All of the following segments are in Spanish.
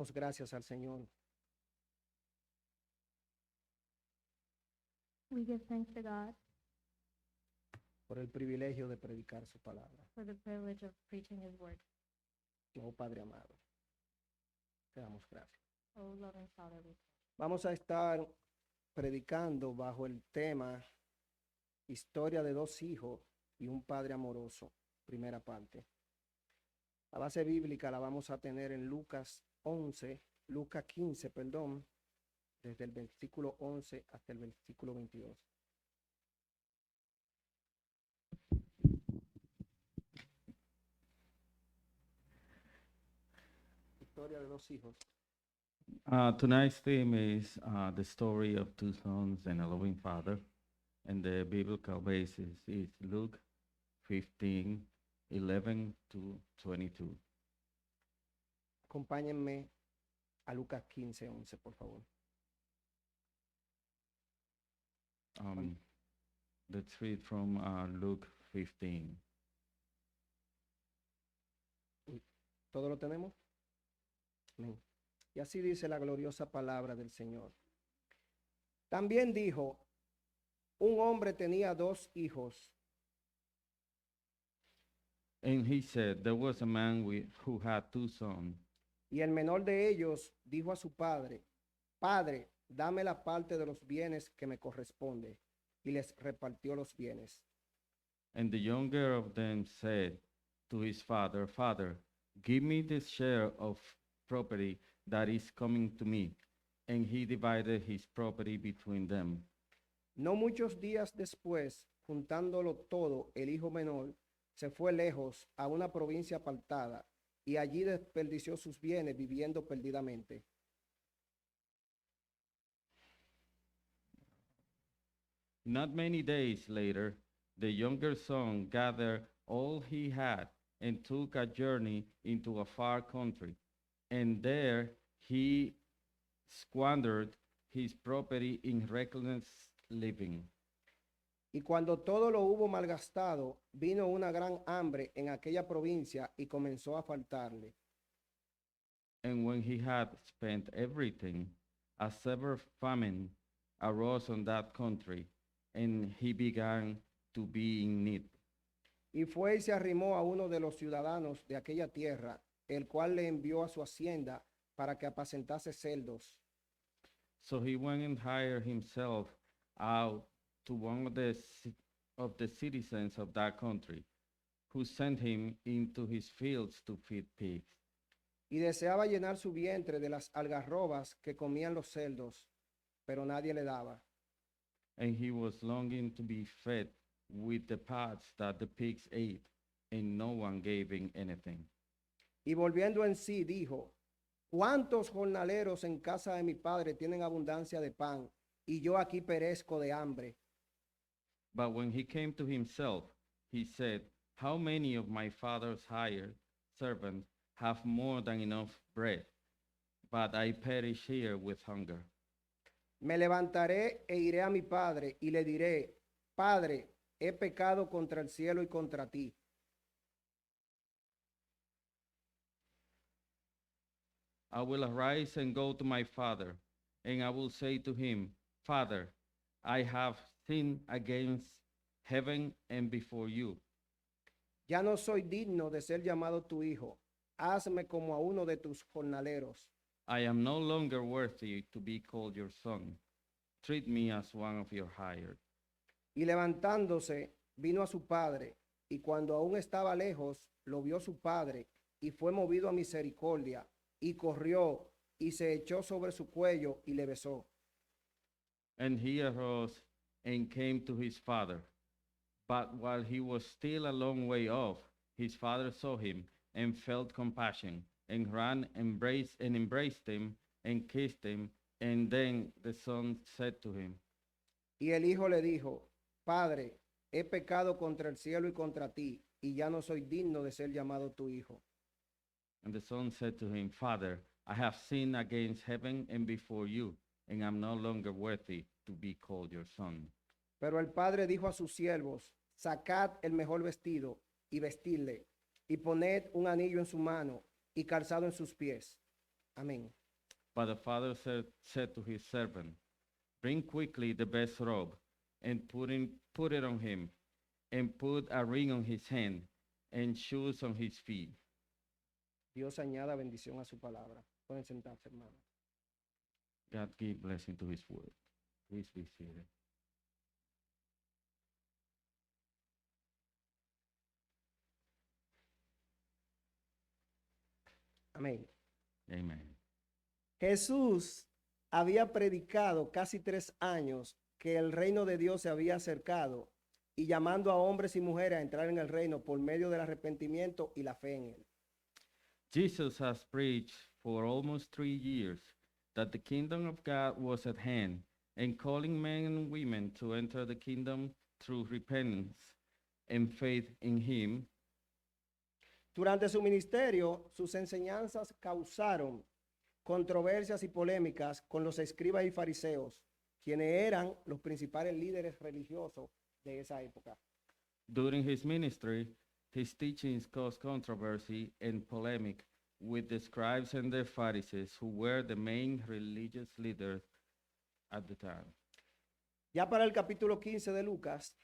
Damos gracias al Señor We give thanks to God por el privilegio de predicar su palabra. for the privilege of preaching His word. Oh Padre amado, te damos gracias. Oh, loving Father, we Vamos a estar predicando bajo el tema Historia de dos hijos y un padre amoroso, primera parte. La base bíblica la vamos a tener en Lucas 15, desde el versículo 11 hasta el versículo 22. Historia de dos hijos. Tonight's theme is the story of two sons and a loving father, and the biblical basis is Luke 15:11 to 22. Acompáñenme a Lucas 15:11, por favor. Let's read from Luke 15. ¿Todo lo tenemos? Amén. Y así dice la gloriosa palabra del Señor. También dijo, un hombre tenía dos hijos, And he said, there was a man who had two sons, y el menor de ellos dijo a su padre, Padre, dame la parte de los bienes que me corresponde. Y les repartió los bienes. and the younger of them said to his father, Father, give me this share of property that is coming to me. And he divided his property between them. No muchos días después, juntándolo todo, el hijo menor se fue lejos a una provincia apartada y allí desperdició sus bienes viviendo perdidamente. Not many days later, the younger son gathered all he had and took a journey into a far country. And there he squandered his property in reckless living. Y cuando todo lo hubo malgastado, vino una gran hambre en aquella provincia y comenzó a faltarle. And when he had spent everything, a severe famine arose on that country, and he began to be in need. Y fue y se arrimó a uno de los ciudadanos de aquella tierra, el cual le envió a su hacienda para que apacentase cerdos. So he went and hired himself out to one of the citizens of that country, who sent him into his fields to feed pigs. Y deseaba llenar su vientre de las algarrobas que comían los cerdos, pero nadie le daba. And he was longing to be fed with the pods that the pigs ate, and no one gave him anything. Y volviendo en sí, dijo, ¿cuántos jornaleros en casa de mi padre tienen abundancia de pan, y yo aquí perezco de hambre? But when he came to himself, he said, how many of my father's hired servants have more than enough bread, but I perish here with hunger? Me levantaré e iré a mi padre y le diré, Padre, he pecado contra el cielo y contra ti. I will arise and go to my father, and I will say to him, Father, I have sinned against heaven and before you. Ya no soy digno de ser llamado tu hijo. Hazme como a uno de tus jornaleros. I am no longer worthy to be called your son. Treat me as one of your hired. Y levantándose, vino a su padre, y cuando aún estaba lejos, lo vio su padre, y fue movido a misericordia, y corrió, y se echó sobre su cuello, y le besó. And he arose and came to his father. But while he was still a long way off, his father saw him and felt compassion, and ran, embraced him, and kissed him. And then the son said to him, Y el hijo le dijo, Padre, he pecado contra el cielo y contra ti, y ya no soy digno de ser llamado tu hijo. and the son said to him, Father, I have sinned against heaven and before you, and am no longer worthy to be called your son. Pero el padre dijo a sus siervos, sacad el mejor vestido y vestidle, y poned un anillo en su mano y calzado en sus pies. Amén. But the father said to his servant, bring quickly the best robe, and put it on him, and put a ring on his hand, and shoes on his feet. Dios añada bendición a su palabra. Pueden sentarse, hermanos. God give blessing to his word. Please be seated. Amén. Amen. Jesús había predicado casi 3 años que el reino de Dios se había acercado y llamando a hombres y mujeres a entrar en el reino por medio del arrepentimiento y la fe en él. Jesus has preached for almost 3 years that the kingdom of God was at hand, and calling men and women to enter the kingdom through repentance and faith in him. Durante su ministerio, sus enseñanzas causaron controversias y polémicas con los escribas y fariseos, quienes eran los principales líderes religiosos de esa época. During his ministry, his teachings caused controversy and polemic with the scribes and the Pharisees, who were the main religious leaders at the time. Ya para el capítulo 15 de Lucas,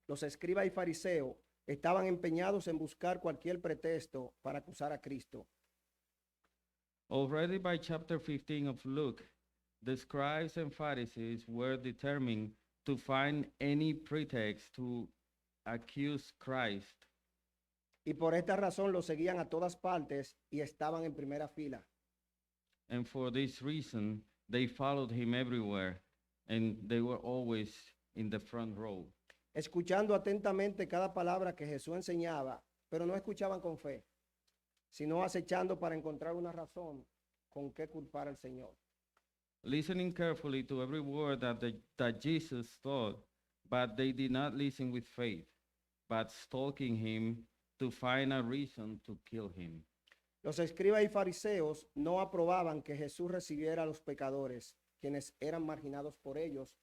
los escribas y fariseos estaban empeñados en buscar cualquier pretexto para acusar a Cristo. Already by chapter 15 of Luke, the scribes and Pharisees were determined to find any pretext to accuse Christ. Y por esta razón lo seguían a todas partes y estaban en primera fila. And for this reason, they followed him everywhere, and they were always in the front row, Escuchando atentamente cada palabra que Jesús enseñaba, pero no escuchaban con fe, sino acechando para encontrar una razón con qué culpar al Señor. listening carefully to every word that Jesus taught, but they did not listen with faith, but stalking him to find a reason to kill him. Los escribas y fariseos no aprobaban que Jesús recibiera a los pecadores, quienes eran marginados por ellos,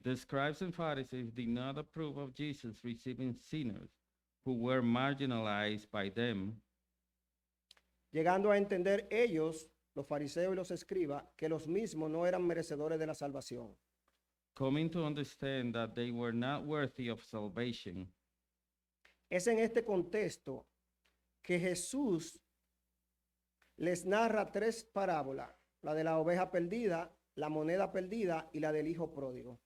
The scribes and Pharisees did not approve of Jesus receiving sinners who were marginalized by them, llegando a entender ellos, los fariseos y los escribas, que los mismos no eran merecedores de la salvación. coming to understand that they were not worthy of salvation. Es en este contexto que Jesús les narra 3 parábolas, la de la oveja perdida, la moneda perdida y la del hijo pródigo.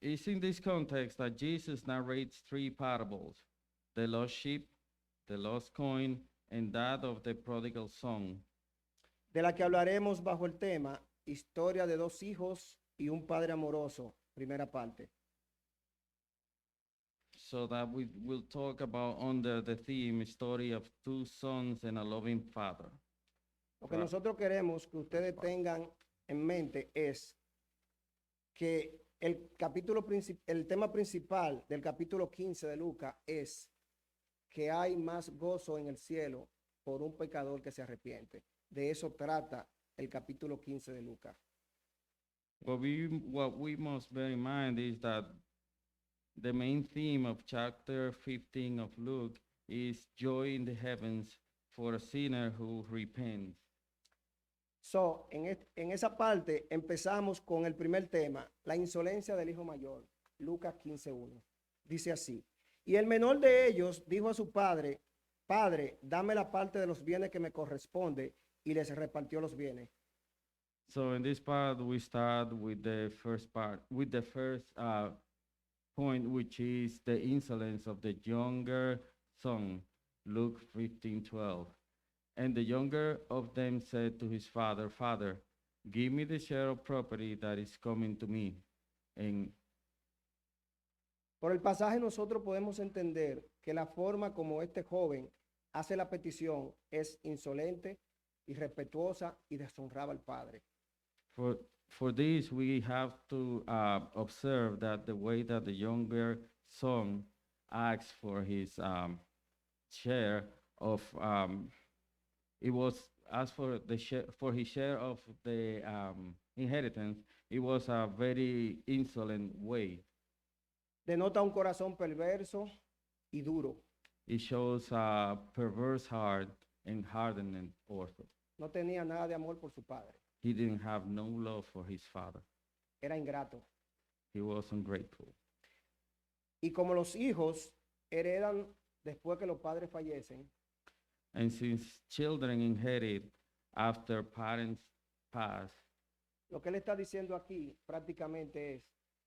It's in this context that Jesus narrates 3 parables: the lost sheep, the lost coin, and that of the prodigal son, De la que hablaremos bajo el tema Historia de 2 hijos y un padre amoroso, primera parte. so that we will talk about under the theme story of 2 sons and a loving father. Lo que Right. nosotros queremos que ustedes tengan en mente es que el tema principal del capítulo 15 de Lucas es que hay más gozo en el cielo por un pecador que se arrepiente. De eso trata el capítulo 15 de Lucas. What we must bear in mind is that the main theme of chapter 15 of Luke is joy in the heavens for a sinner who repents. So, en esa parte empezamos con el primer tema, la insolencia del hijo mayor, Lucas 15:1. Dice así: y el menor de ellos dijo a su padre: Padre, dame la parte de los bienes que me corresponde, y les repartió los bienes. So in this part, we start with the first point, which is the insolence of the younger son, Luke 15:12. And the younger of them said to his father, Father, give me the share of property that is coming to me. And Por el pasaje nosotros podemos entender que la forma como este joven hace la petición es insolente, irrespetuosa y deshonraba al padre. for this, we have to observe that the way that the younger son asks for his share of it was asked for for his share of the inheritance. It was a very insolent way. Denota un corazón perverso y duro. It shows a perverse heart and hardened also. No tenía nada de amor por su padre. He didn't have no love for his father. Era ingrato. He was ungrateful. Y como los hijos heredan después que los padres fallecen, And since children inherit after parents pass, lo que él está diciendo aquí prácticamente es,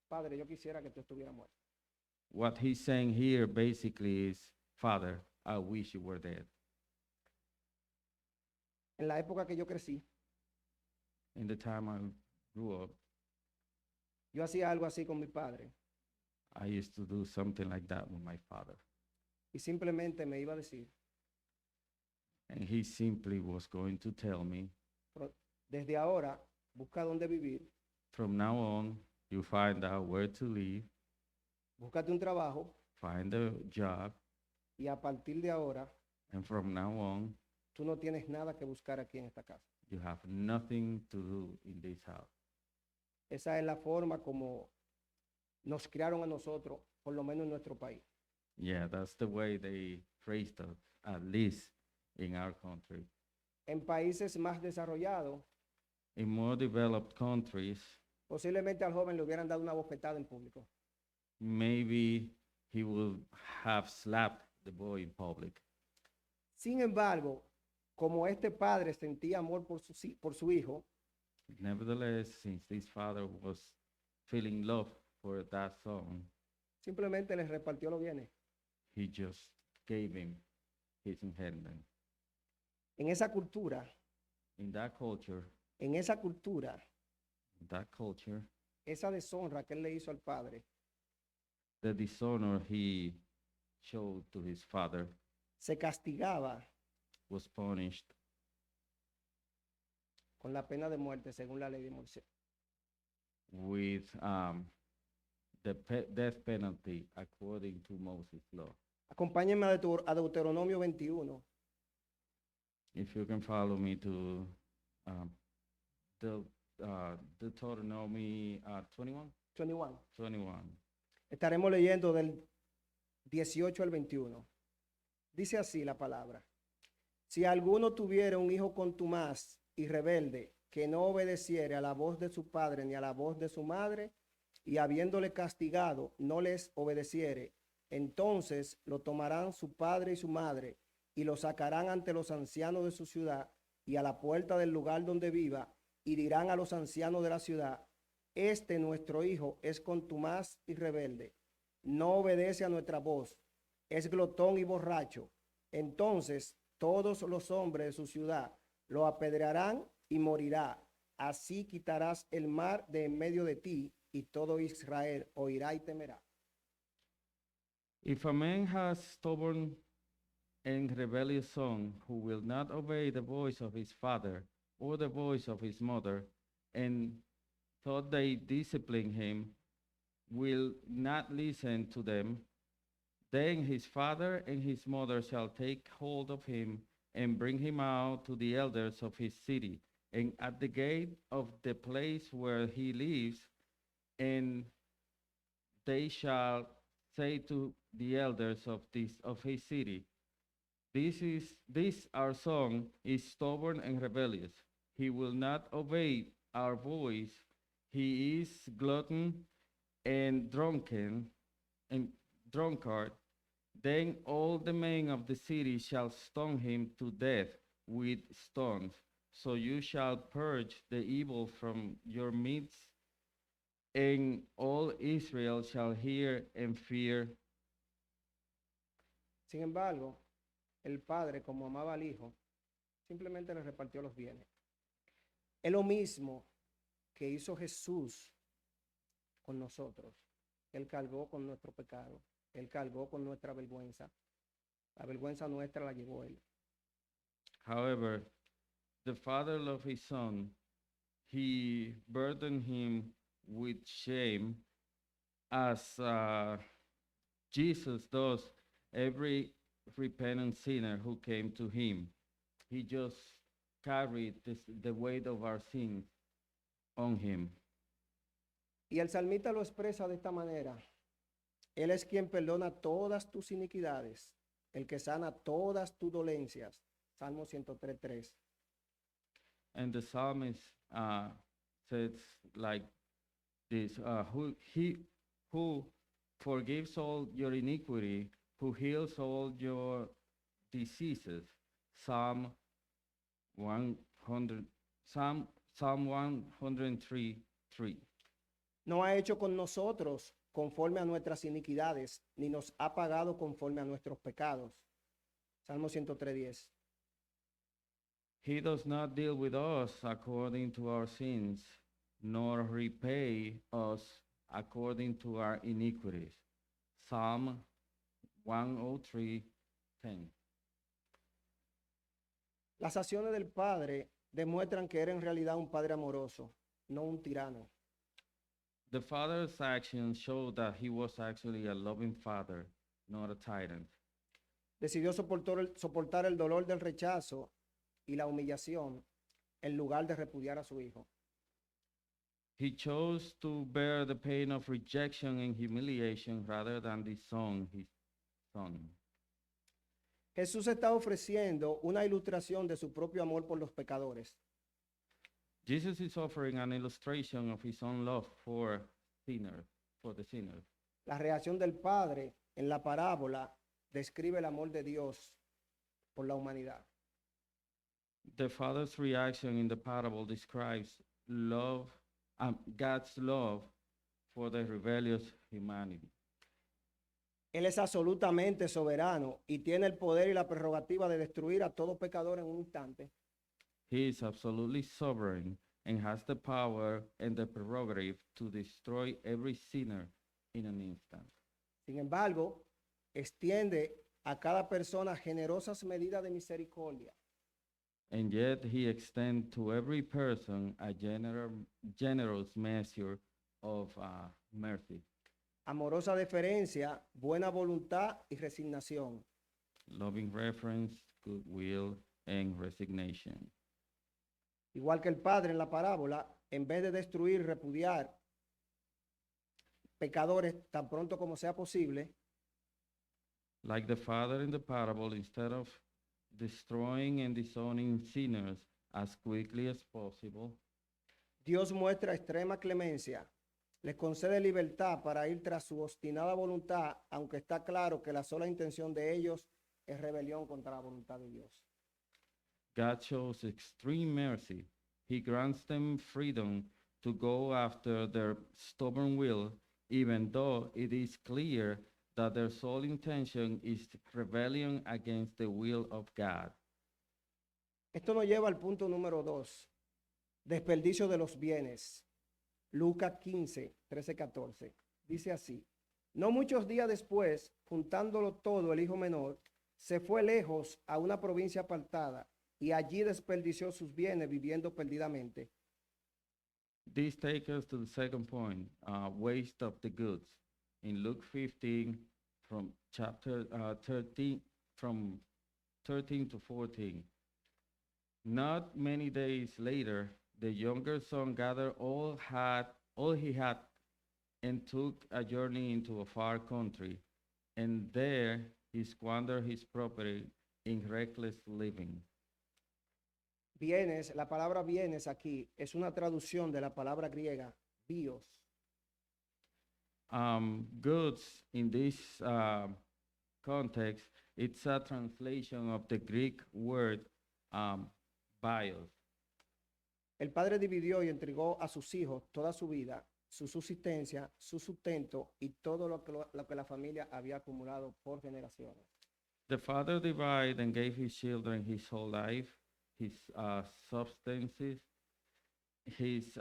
padre, yo quisiera que tú estuvieras muerto. what he's saying here basically is, Father, I wish you were dead. En la época que yo crecí, In the time I grew up, yo hacía algo así con mi padre I used to do something like that with my father. y simplemente me iba a decir, And he simply was going to tell me, desde ahora, busca dónde vivir, from now on, you find out where to live, búscate un trabajo find a job, y a partir de ahora, and from now on, tú no tienes nada que buscar aquí en esta casa. you have nothing to do in this house. Esa es la forma como nos criaron a nosotros, por lo menos en nuestro país. Yeah, that's the way they raised us, at least in our country. En países más desarrollados, In more developed countries, posiblemente al joven le hubieran dado una bofetada en público. maybe he would have slapped the boy in public. Sin embargo, como este padre sentía amor por su hijo, Nevertheless, since this father was feeling love for that son, simplemente les repartió los bienes. he just gave him his inheritance. En esa cultura, In that culture, esa deshonra que él le hizo al padre, the dishonor he showed to his father se castigaba was punished con la pena de muerte según la ley de Moisés. with the death penalty according to Moses' law. Acompáñenme a Deuteronomio 21, If you can follow me to the Deuteronomy 21. 21. 21. Estaremos leyendo del 18 al 21. Dice así la palabra. Si alguno tuviera un hijo contumaz y rebelde, que no obedeciere a la voz de su padre ni a la voz de su madre, y habiéndole castigado, no les obedeciere, entonces lo tomarán su padre y su madre, y lo sacarán ante los ancianos de su ciudad y a la puerta del lugar donde viva, y dirán a los ancianos de la ciudad, este nuestro hijo es contumaz y rebelde, no obedece a nuestra voz, es glotón y borracho. Entonces todos los hombres de su ciudad lo apedrearán y morirá. Así quitarás el mar de en medio de ti, y todo Israel oirá y temerá. If a man has stubborn and rebellious son who will not obey the voice of his father or the voice of his mother, and thought they discipline him, will not listen to them, then his father and his mother shall take hold of him and bring him out to the elders of his city, and at the gate of the place where he lives, and they shall say to the elders of his city, this our son is stubborn and rebellious. He will not obey our voice. He is glutton and drunken and drunkard. Then all the men of the city shall stone him to death with stones. So you shall purge the evil from your midst, and all Israel shall hear and fear. Sin embargo, el padre, como amaba al hijo, simplemente le repartió los bienes. Es lo mismo que hizo Jesús con nosotros. Él cargó con nuestro pecado. Él cargó con nuestra vergüenza. La vergüenza nuestra la llevó él. However, the father loved his son. He burdened him with shame as Jesus does every repentant sinner who came to him. He just carried the weight of our sins on him. Y el salmista lo expresa de esta manera. Él es quien perdona todas tus iniquidades el que sana todas tus dolencias. Salmo 103:3. And the psalmist says like this: who forgives all your iniquity, who heals all your diseases. Psalm 100, Psalm 103:3. No ha hecho con nosotros conforme a nuestras iniquidades, ni nos ha pagado conforme a nuestros pecados. Salmo 103:10. He does not deal with us according to our sins, nor repay us according to our iniquities. Psalm 103:10. Las acciones del Padre demuestran que era en realidad un Padre amoroso, no un tirano. The father's actions show that he was actually a loving father, not a tyrant. Decidió soportar el dolor del rechazo y la humillación en lugar de repudiar a su hijo. He chose to bear the pain of rejection and humiliation rather than disown his son. Jesús está ofreciendo una ilustración de su propio amor por los pecadores. Jesus is offering an illustration of his own love for sinners, for the sinners. La reacción del Padre en la parábola describe el amor de Dios por la humanidad. The father's reaction in the parable describes God's love for the rebellious humanity. Él es absolutamente soberano y tiene el poder y la prerrogativa de destruir a todo pecador en un instante. He is absolutely sovereign and has the power and the prerogative to destroy every sinner in an instant. Sin embargo, extiende a cada persona generosas medidas de misericordia. And yet he extends to every person a generous measure of mercy, Amorosa deferencia, buena voluntad y resignación. loving reverence, goodwill, and resignation. Igual que el Padre en la parábola, en vez de destruir, repudiar pecadores tan pronto como sea posible, Like the father in the parable, instead of destroying and disowning sinners as quickly as possible, Dios muestra extrema clemencia. Les concede libertad para ir tras su obstinada voluntad, aunque está claro que la sola intención de ellos es rebelión contra la voluntad de Dios. God shows extreme mercy. He grants them freedom to go after their stubborn will, even though it is clear that their sole intention is rebellion against the will of God. Esto nos lleva al punto número 2, desperdicio de los bienes. Lucas 15, 13, 14. Dice así: no muchos días después, juntándolo todo, el hijo menor se fue lejos a una provincia apartada y allí desperdició sus bienes viviendo perdidamente. This takes us to the second point, waste of the goods. In Luke 15, from chapter 13, from 13 to 14. Not many days later, the younger son gathered all he had and took a journey into a far country, and there he squandered his property in reckless living. Bienes, la palabra bienes aquí es una traducción de la palabra griega bios. Goods in this context, it's a translation of the Greek word bios. El padre dividió y entregó a sus hijos toda su vida, su subsistencia, su sustento y todo lo que la familia había acumulado por generaciones. The father divided and gave his children his whole life, his substances, his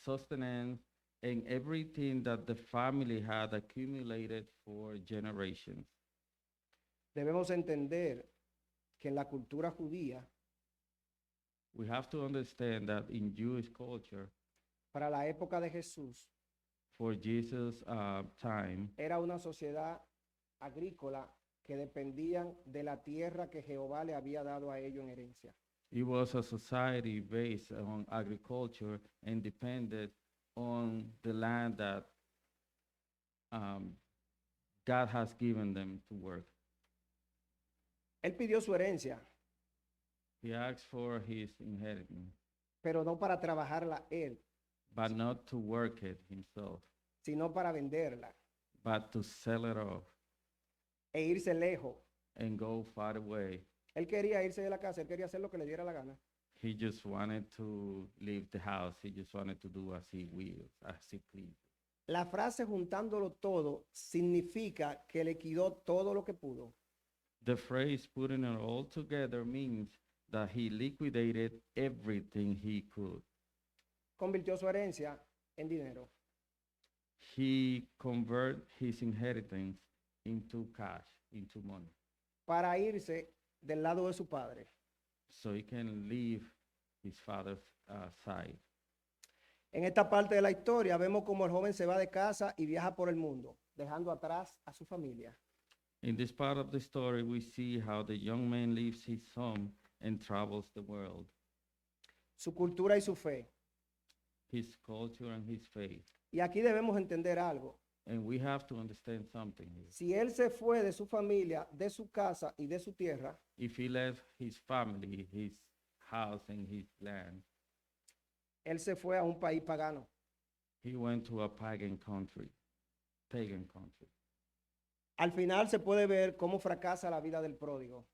sustenance, and everything that the family had accumulated for generations. Debemos entender que en la cultura judía, We have to understand that in Jewish culture, para la época de Jesús, for Jesus' time, era una sociedad agrícola que dependían de la tierra que Jehová le había dado a ellos en herencia. it was a society based on agriculture and depended on the land that God has given them to work. Él pidió su herencia, He asked for his inheritance, pero no para trabajarla él, but not to work it himself, sino para venderla but to sell it off e irse lejos. and go far away. Él quería irse de la casa, él quería hacer lo que le diera la gana. He just wanted to leave the house. He just wanted to do as he wills, as he pleased. La frase juntándolo todo significa que liquidó todo lo que pudo. The phrase putting it all together means that he liquidated everything he could. Convirtió su herencia en dinero. He converted his inheritance into cash, into money, Para irse del lado de su padre. so he can leave his father's side. En esta parte de la historia vemos cómo el joven se va de casa y viaja por el mundo, dejando atrás a su familia. In this part of the story, we see how the young man leaves his home and travels the world, Su cultura y su fe. his culture and his faith. Y aquí debemos entender algo. And we have to understand something here. Si él se fue de su familia, de su casa y de su tierra, If he left his family, his house, and his land, él se fue a un país pagano. he went to a pagan country. Al final se puede ver cómo fracasa la vida del pródigo.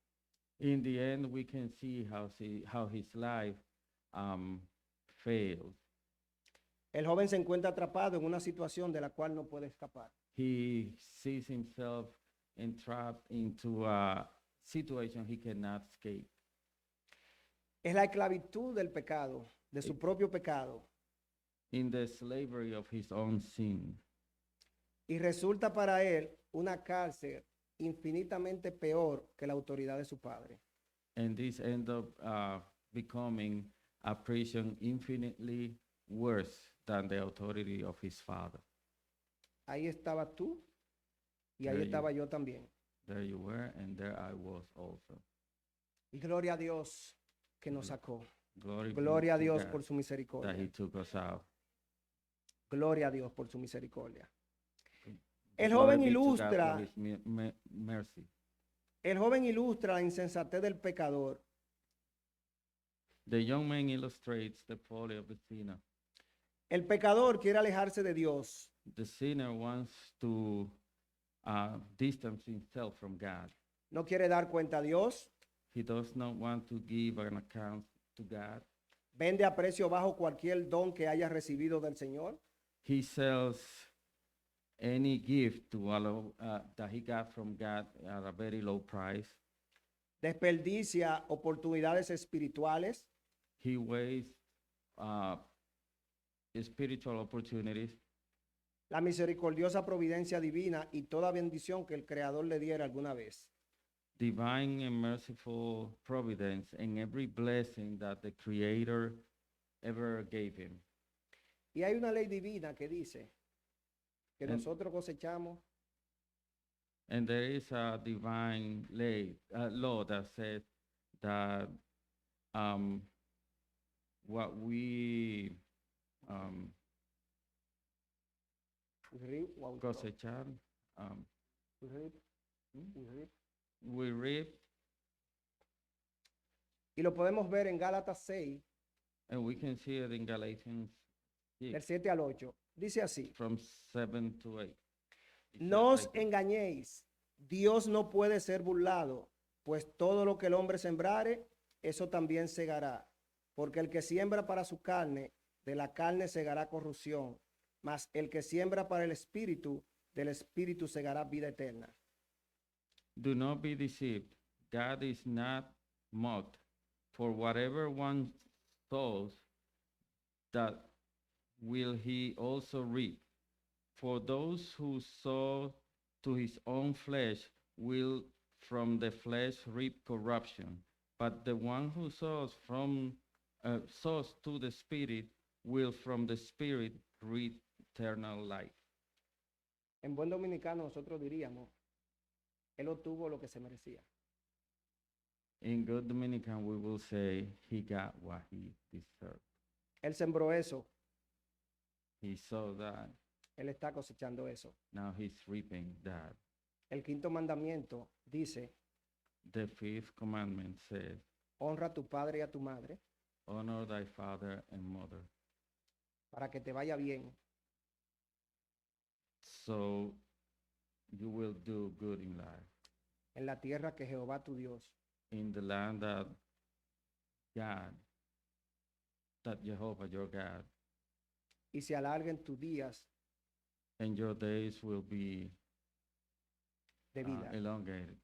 In the end, we can see how his life failed. El joven se encuentra atrapado en una situación de la cual no puede escapar. He sees himself entrapped into a situation he cannot escape. Es la esclavitud del pecado, de su propio pecado, In the slavery of his own sin. y resulta para él una cárcel infinitamente peor que la autoridad de su padre. And this end up becoming a prison infinitely worse than the authority of his father. Ahí estabas tú y ahí There you- estaba yo también. There you were, and there I was also. Y gloria a Dios que nos sacó. Glory, Gloria a be to Dios God por su that misericordia. he took us out. Gloria a Dios por su misericordia. El Glory joven be to God for ilustra, his mercy. el joven ilustra la insensatez del pecador. The young man illustrates the folly of the sinner. El pecador quiere alejarse de Dios, The sinner wants to distance himself from God. no quiere dar cuenta a Dios, He does not want to give an account to God. vende a precio bajo cualquier don que haya recibido del Señor, He sells any gift to allow, that he got from God at a very low price. desperdicia oportunidades espirituales, He wastes spiritual opportunities, la misericordiosa providencia divina y toda bendición que el Creador le diera alguna vez. divine and merciful providence, and every blessing that the Creator ever gave him. Y hay una ley divina que dice que And- nosotros cosechamos And there is a divine law that says that what we cosechar, we reap, y lo podemos ver en Gálatas 6, and we can see it in Galatians del 6, 7 al 8. Dice así: from 7 to 8. It says no os like this, engañéis, Dios no puede ser burlado, pues todo lo que el hombre sembrare, eso también segará. Porque el que siembra para su carne, de la carne segará corrupción, mas el que siembra para el espíritu, del espíritu segará vida eterna. Do not be deceived. God is not mocked. For whatever one sows, that will he also reap. For those who sow to his own flesh will from the flesh reap corruption, but the one who sows to the Spirit will from the Spirit reap eternal life. En buen dominicano nosotros diríamos, él obtuvo lo que se merecía. In good Dominican, we will say he got what he deserved. Él sembró eso, He saw that. él está cosechando eso. Now he's reaping that. El quinto mandamiento dice The fifth commandment says, honra a tu padre y a tu madre, honor thy father and mother, para que te vaya bien so you will do good in life en la tierra que Jehová tu Dios in the land that God, that Jehovah your God, y se alarguen tus días and your days will be de vida. elongated.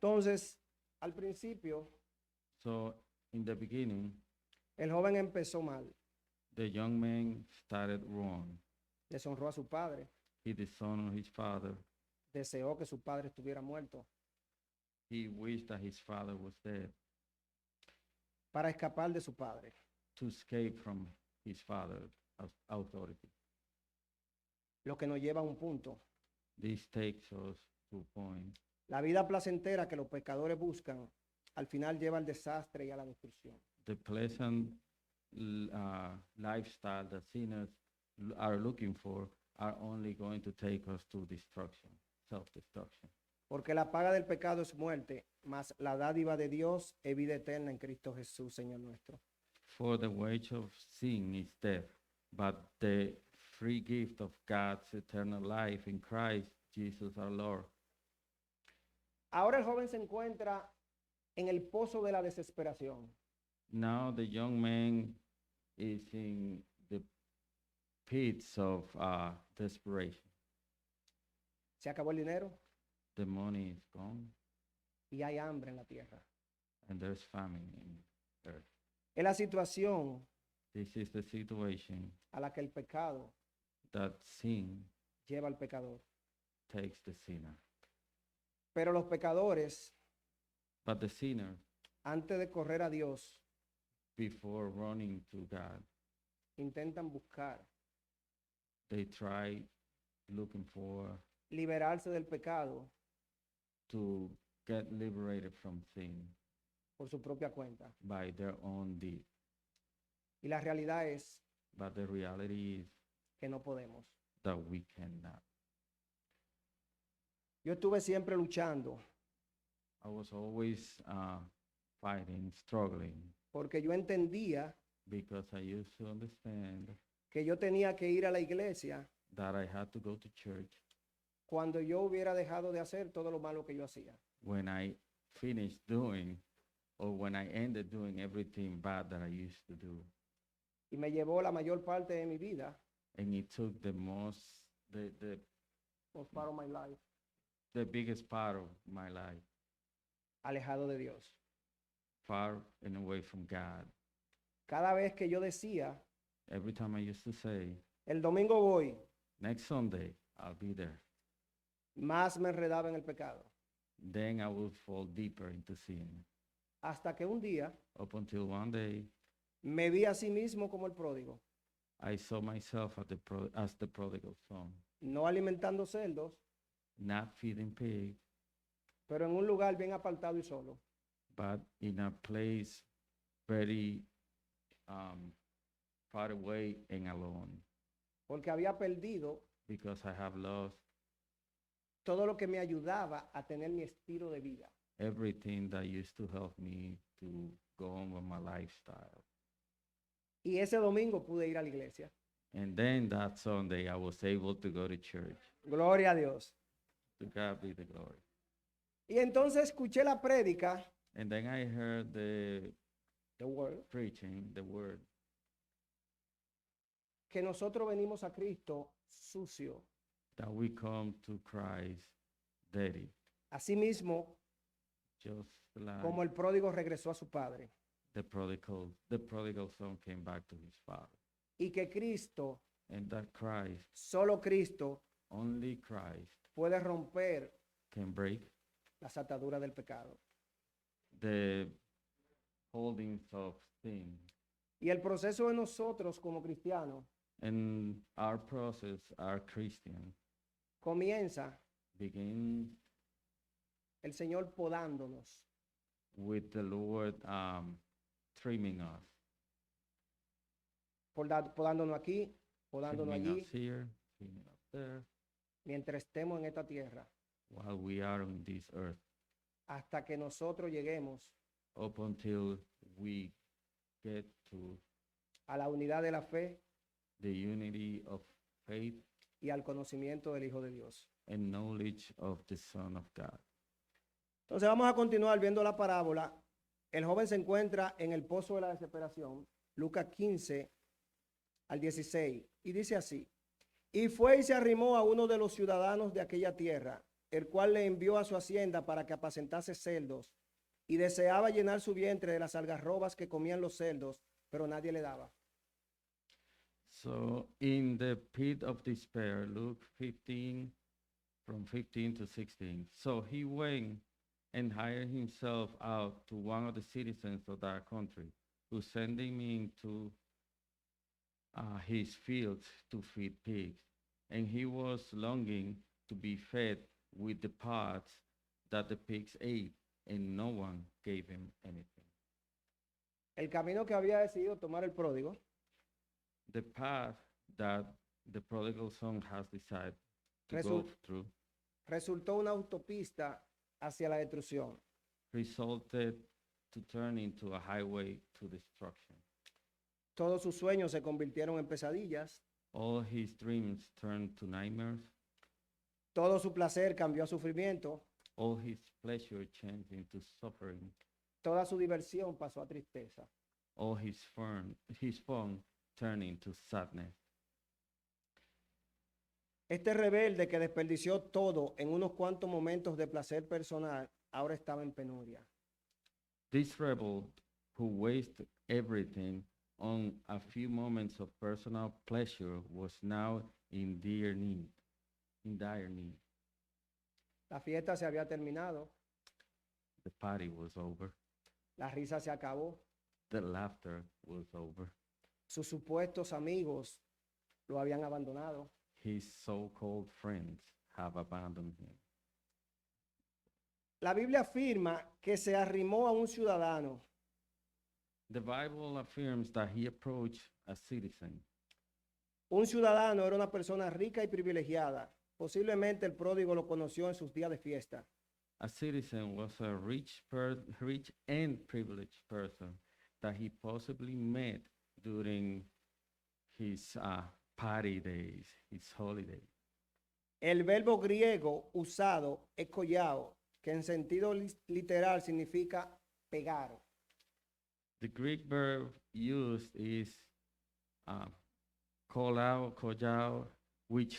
Entonces, al principio, So in the beginning, el joven empezó mal, the young man started wrong. deshonró a su padre, He dishonored his father. deseó que su padre estuviera muerto He wished that his father was dead para escapar de su padre. to escape from his father's authority. Lo que nos lleva a un punto. This takes us to a point. La vida placentera que los pecadores buscan, al final lleva al desastre y a la destrucción. The pleasant lifestyle that sinners are looking for are only going to take us to destruction, self-destruction. Porque la paga del pecado es muerte, mas la dádiva de Dios es vida eterna en Cristo Jesús, Señor nuestro. For the wage of sin is death, but the free gift of God's eternal life in Christ Jesus our Lord. Ahora el joven se encuentra en el pozo de la desesperación. Now the young man is in the pits of desperation. Se acabó el dinero The money is gone, y hay hambre en la tierra. and there's famine in earth. Es la situación This is the situation a la que el pecado that sin lleva al pecador. takes the sinner. Pero los pecadores, But the sinner, antes de correr a Dios, before running to God, intentan buscar they try looking for liberarse del pecado to get liberated from sin por su propia cuenta. by their own deed. Y la realidad es But the reality is que no podemos. that we cannot. Yo estuve siempre luchando I was always fighting, struggling, porque yo entendía because I used to understand que yo tenía que ir a la iglesia that I had to go to church cuando yo hubiera dejado de hacer todo lo malo que yo hacía. when I finished doing or when I ended doing everything bad that I used to do. Y me llevó la mayor parte de mi vida, And it took the most part of my life, the biggest part of my life, alejado de Dios. far and away from God. Cada vez que yo decía, Every time I used to say, el domingo voy, next Sunday, I'll be there. más me enredaba en el pecado. Then I would fall deeper into sin. Hasta que un día Up until one day, me vi a sí mismo como el pródigo, I saw myself as the prodigal son, no alimentando cerdos, not feeding pigs, pero en un lugar bien apartado y solo. but in a place very far away and alone, Porque había perdido because I have lost todo lo que me ayudaba a tener mi estilo de vida. everything that used to help me to go on with my lifestyle. Y ese domingo pude ir a la iglesia. And then that Sunday, I was able to go to church. Gloria a Dios. To God be the glory. Y entonces escuché la prédica, And then I heard the the word, preaching, the word, que nosotros venimos a Cristo sucio. that we come to Christ dirty, Asimismo, just like como el pródigo regresó a su padre. the prodigal son came back to his father. Y que Cristo, And that Christ, solo Cristo, only Christ, puede romper can break las ataduras del pecado. the holdings of sin. Y el proceso de nosotros como cristianos And our process, our Christian, comienza begins el Señor podándonos, with the Lord trimming us, podándonos aquí, podándonos trimming allí, us here, trimming us there, mientras estemos en esta tierra. while we are on this earth. hasta que nosotros lleguemos up until we get to a la unidad de la fe the unity of faith y al conocimiento del Hijo de Dios. and knowledge of the Son of God. Entonces vamos a continuar viendo la parábola. El joven se encuentra en el pozo de la desesperación, Lucas 15 al 16, y dice así: y fue y se arrimó a uno de los ciudadanos de aquella tierra, el cual le envió a su hacienda para que apacentase cerdos, y deseaba llenar su vientre de las algarrobas que comían los cerdos, pero nadie le daba. So in the pit of despair, Luke 15, from 15 to 16. So he went and hired himself out to one of the citizens of that country, who sent him into his fields to feed pigs. And he was longing to be fed with the pods that the pigs ate, and no one gave him anything. El camino que había decidido tomar el pródigo The path that the prodigal son has decided to go Result- through resultó una autopista hacia la destrucción. resulted to turn into a highway to destruction. Todos sus sueños se convirtieron en pesadillas. All his dreams turned to nightmares. Todo su placer cambió a sufrimiento. All his pleasure changed into suffering. Toda su diversión pasó a tristeza. All his fun turned into sadness. Este rebelde que desperdició todo en unos cuantos momentos de placer personal, ahora estaba en penuria. This rebel who wasted everything on a few moments of personal pleasure was now in dire need. La fiesta se había terminado, The party was over. la risa se acabó, The laughter was over. sus supuestos amigos lo habían abandonado. His so-called friends have abandoned him. La Biblia afirma que se arrimó a un ciudadano. The Bible affirms that he approached a citizen. Un ciudadano era una persona rica y privilegiada. Posiblemente el pródigo lo conoció en sus días de fiesta. A citizen was a rich and privileged person that he possibly met during his party days, his holidays. El verbo griego usado es kollao, que en sentido literal significa pegar. The Greek verb used is kollao, which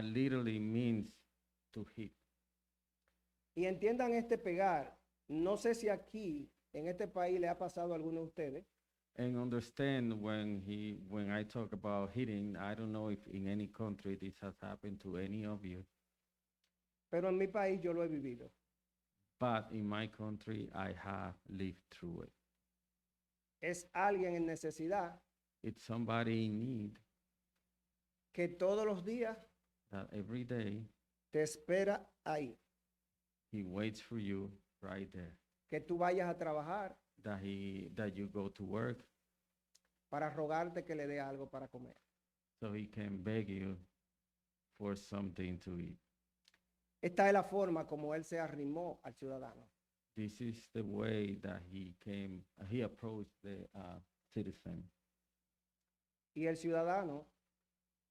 literally means to hit. Y entiendan este pegar. No sé si aquí, en este país, le ha pasado a alguno de ustedes, And understand when I talk about hitting, I don't know if in any country this has happened to any of you, pero en mi país yo lo he vivido. but in my country I have lived through it. Es alguien en necesidad It's somebody in need que todos los días that every day te espera ahí, he waits for you right there, que tú vayas a trabajar that you go to work para rogarte que le dé algo para comer. so he can beg you for something to eat. Esta es la forma como él se arrimó al ciudadano. This is the way that he approached the citizen. Y el ciudadano,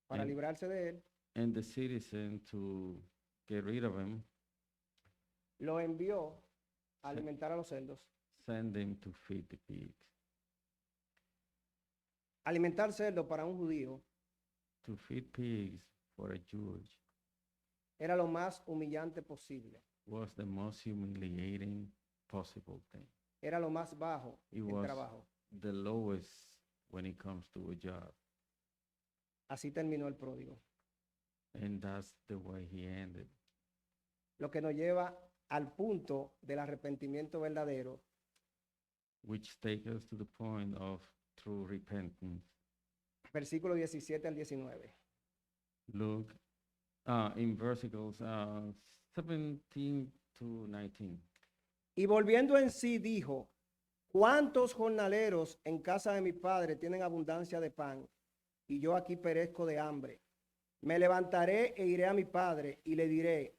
para En- librarse de él, And the citizen, to get rid of him, lo envió a Sí. alimentar a los cerdos. send him to feed the pigs. Alimentar cerdos para un judío To feed pigs for a Jewish era lo más humillante posible. was the most humiliating possible thing. Era lo más bajo It en was trabajo. the lowest when it comes to a job. Así terminó el pródigo. And that's the way he ended. Lo que nos lleva al punto del arrepentimiento verdadero, Which takes us to the point of true repentance. versículo 17 al 19. Look in versículos 17 to 19. Y volviendo en sí dijo, ¿cuántos jornaleros en casa de mi padre tienen abundancia de pan? Y yo aquí perezco de hambre. Me levantaré e iré a mi padre y le diré,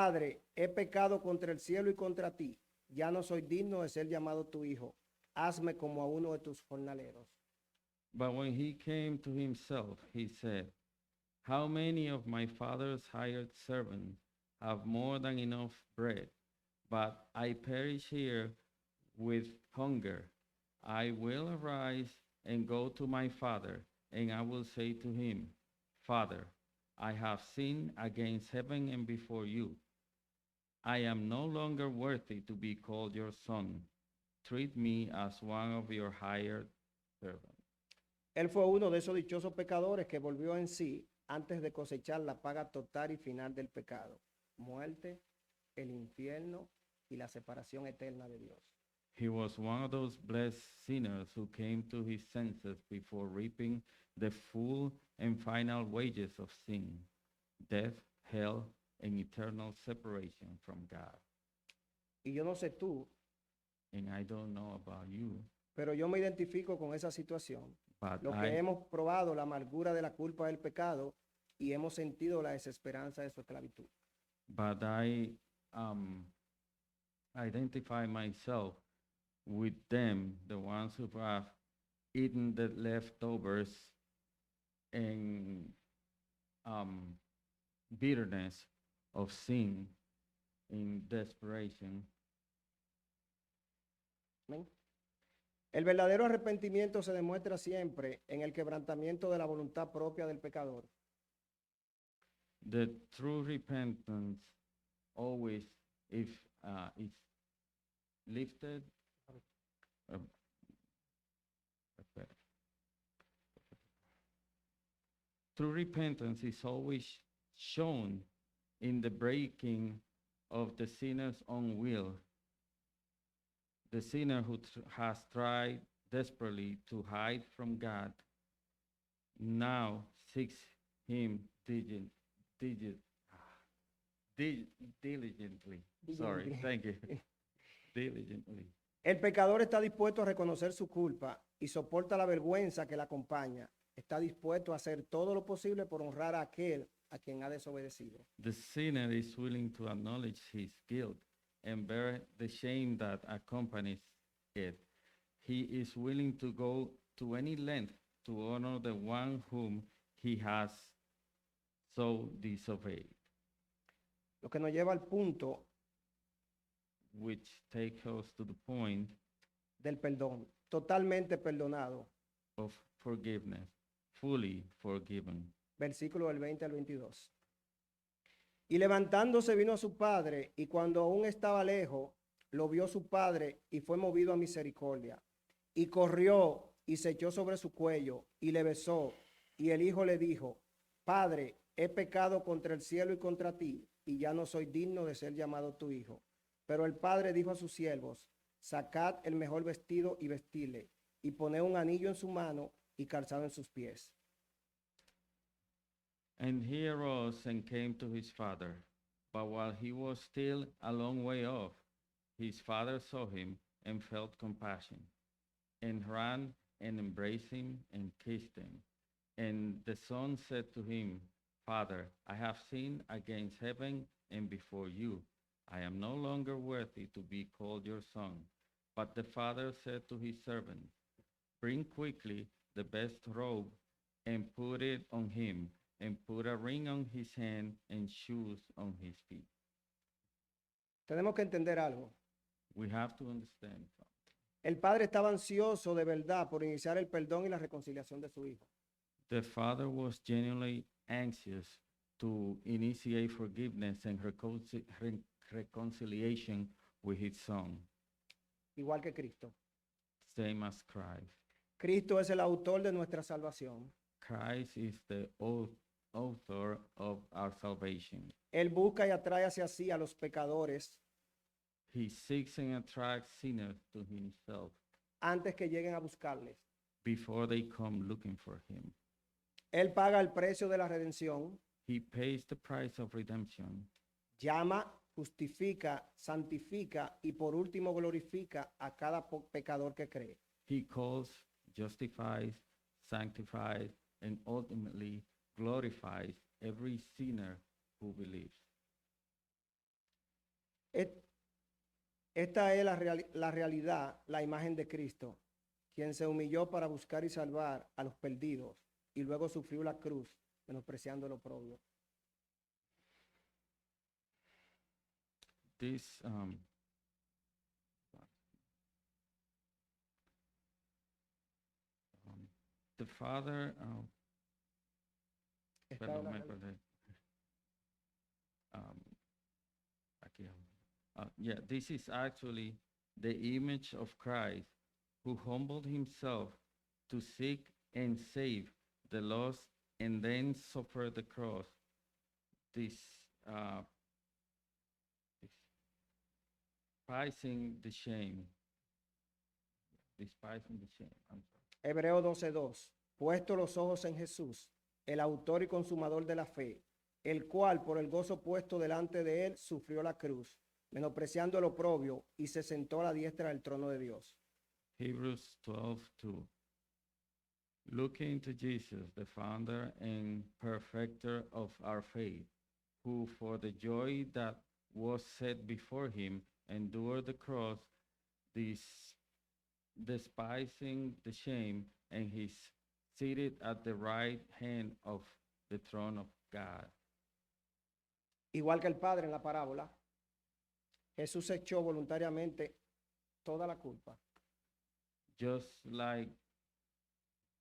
Padre, he pecado contra el cielo y contra ti. Ya no soy digno de ser llamado tu hijo. Hazme como a uno de tus jornaleros. But when he came to himself, he said, how many of my father's hired servants have more than enough bread, but I perish here with hunger? I will arise and go to my father, and I will say to him, Father, I have sinned against heaven and before you. I am no longer worthy to be called your son. Treat me as one of your hired servants. Él fue uno de esos dichosos pecadores que volvió en sí antes de cosechar la paga total y final del pecado, muerte, el infierno y la separación eterna de Dios. He was one of those blessed sinners who came to his senses before reaping the full and final wages of sin, death, hell, and eternal separation from God. Y yo no sé tú, And I don't know about you, pero yo me identifico con esa situación. but Los que I, hemos probado la amargura de la culpa del pecado y hemos sentido la desesperanza de su esclavitud. but I identify myself with them, the ones who have eaten the leftovers and bitterness of sin in desperation. Amén. El verdadero arrepentimiento se demuestra siempre en el quebrantamiento de la voluntad propia del pecador. The true repentance always, if it's lifted, okay. True repentance is always shown in the breaking of the sinner's own will. The sinner who has tried desperately to hide from God now seeks him diligently. Sorry, Diligently. thank you. Diligently. El pecador está dispuesto a reconocer su culpa y soporta la vergüenza que la acompaña. Está dispuesto a hacer todo lo posible por honrar a aquel a quien ha desobedecido. The sinner is willing to acknowledge his guilt and bear the shame that accompanies it. He is willing to go to any length to honor the one whom he has so disobeyed, Lo que nos lleva al punto which takes us to the point del perdón. Totalmente perdonado. of forgiveness, fully forgiven. Versículo del 20 al 22. Y levantándose vino a su padre, y cuando aún estaba lejos, lo vio su padre y fue movido a misericordia. Y corrió y se echó sobre su cuello y le besó. Y el hijo le dijo, Padre, he pecado contra el cielo y contra ti, y ya no soy digno de ser llamado tu hijo. Pero el padre dijo a sus siervos, sacad el mejor vestido y vestidle, y poned un anillo en su mano y calzado en sus pies. And he arose and came to his father. But while he was still a long way off, his father saw him and felt compassion, and ran and embraced him and kissed him. And the son said to him, Father, I have sinned against heaven and before you. I am no longer worthy to be called your son. But the father said to his servant, Bring quickly the best robe and put it on him, and put a ring on his hand and shoes on his feet. Tenemos que entender algo. We have to understand something. El padre estaba ansioso de verdad por iniciar el perdón y la reconciliación de su hijo. The father was genuinely anxious to initiate forgiveness and reconciliation with his son, Igual que Cristo. same as Christ. Cristo es el autor de nuestra salvación. Christ is the author of our salvation. Él busca y atrae hacia sí a los pecadores He seeks and attracts sinners to himself antes que lleguen a buscarles. before they come looking for him. Él paga el precio de la redención, He pays the price of redemption. llama, justifica, santifica y por último glorifica a cada pecador que cree. He calls, justifies, sanctifies, and ultimately glorifies every sinner who believes. Et- Esta es la realidad, la imagen de Cristo, quien se humilló para buscar y salvar a los perdidos y luego sufrió la cruz, menospreciando el oprobio. This the Father. Esta Perdón, es la me realidad. perdí. Aquí. Yeah, this is actually the image of Christ who humbled himself to seek and save the lost and then suffer the cross. This uh, despising the shame. Despising the shame. I'm sorry. Hebreo 12:2. Puesto los ojos en Jesús, el autor y consumador de la fe, el cual por el gozo puesto delante de él sufrió la cruz, menospreciando el oprobio, y se sentó a la diestra del trono de Dios. Hebrews 12:2. Looking to Jesus, the founder and perfecter of our faith, who for the joy that was set before him endured the cross, despising the shame, and he's seated at the right hand of the throne of God. Igual que el Padre en la parábola, Jesús echó voluntariamente toda la culpa. Just like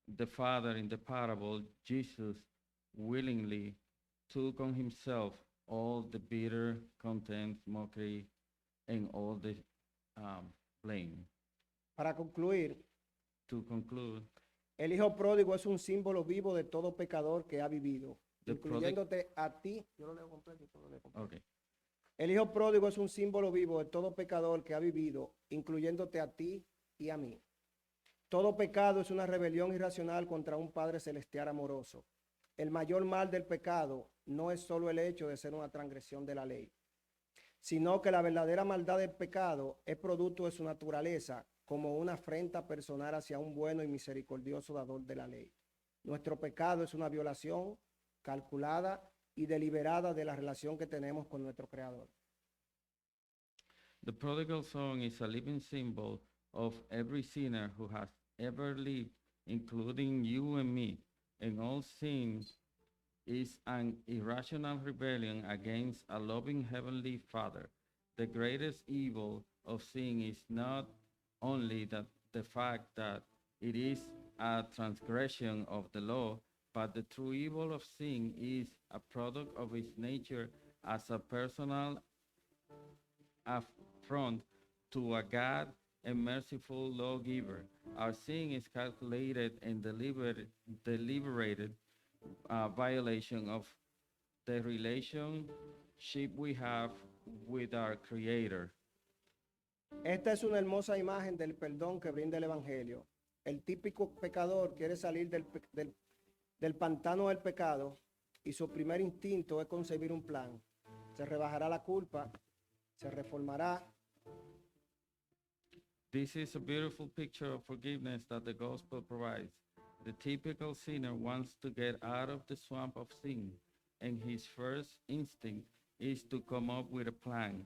the Father in the parable, Jesus willingly took on himself all the bitter contempt, mockery, and all the blame. Para concluir, To conclude, el Hijo Pródigo es un símbolo vivo de todo pecador que ha vivido, The incluyéndote a ti. Yo lo leo completo, yo lo leo completo. okay. El Hijo Pródigo es un símbolo vivo de todo pecador que ha vivido, incluyéndote a ti y a mí. Todo pecado es una rebelión irracional contra un Padre Celestial amoroso. El mayor mal del pecado no es solo el hecho de ser una transgresión de la ley, sino que la verdadera maldad del pecado es producto de su naturaleza como una afrenta personal hacia un bueno y misericordioso dador de la ley. Nuestro pecado es una violación calculada y deliberada de la relación que tenemos con nuestro Creador. The prodigal son is a living symbol of every sinner who has ever lived, including you and me. And all sin is an irrational rebellion against a loving Heavenly Father. The greatest evil of sin is not only that the fact that it is a transgression of the law, but the true evil of sin is a product of its nature as a personal affront to a God and merciful lawgiver. Our sin is calculated and deliberated violation of the relationship we have with our Creator. Esta es una hermosa imagen del perdón que brinda el Evangelio. El típico pecador quiere salir del pantano del pecado y su primer instinto es concebir un plan. Se rebajará la culpa, se reformará. This is a beautiful picture of forgiveness that the gospel provides. The typical sinner wants to get out of the swamp of sin, and his first instinct is to come up with a plan.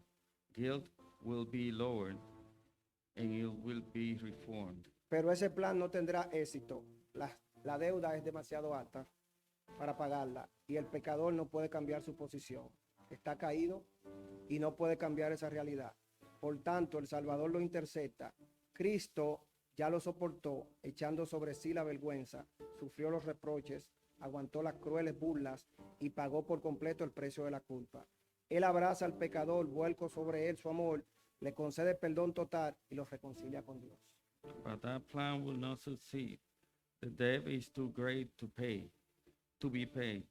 Guilt will be lowered, and it will be reformed. Pero ese plan no tendrá éxito. La deuda es demasiado alta para pagarla y el pecador no puede cambiar su posición. Está caído y no puede cambiar esa realidad. Por tanto, el Salvador lo intercepta. Cristo ya lo soportó, echando sobre sí la vergüenza, sufrió los reproches, aguantó las crueles burlas y pagó por completo el precio de la culpa. Él abraza al pecador, vuelco sobre él su amor, le concede perdón total y lo reconcilia con Dios. But that plan will not succeed. The debt is too great to be paid,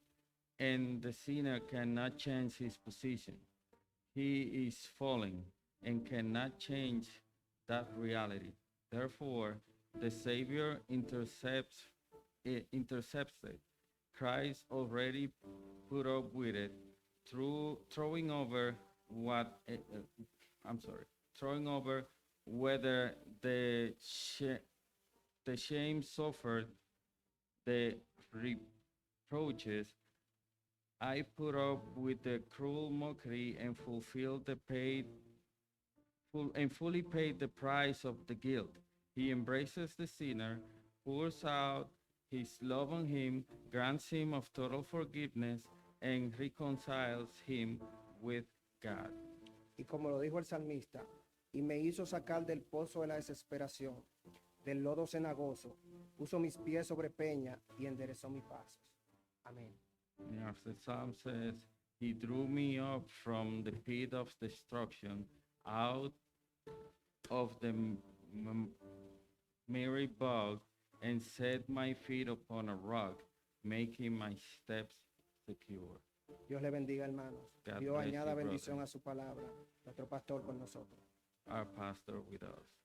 and the sinner cannot change his position. He is falling and cannot change that reality. Therefore, the Savior intercepts it. Christ already put up with it through throwing over whether the shame suffered, the reproaches I put up with the cruel mockery and fully paid the price of the guilt. He embraces the sinner, pours out his love on him, grants him of total forgiveness, and reconciles him with God. Y como lo dijo el salmista, y me hizo sacar del pozo de la desesperación, del lodo cenagoso, puso mis pies sobre peña y enderezó mis pasos. Amén. And as the psalm says, he drew me up from the pit of destruction, out of the merry bog, and set my feet upon a rock, making my steps secure. Dios le bendiga, hermanos. God Dios bless añada you, bendición brother. a su palabra. Nuestro pastor con nosotros. Our pastor with us.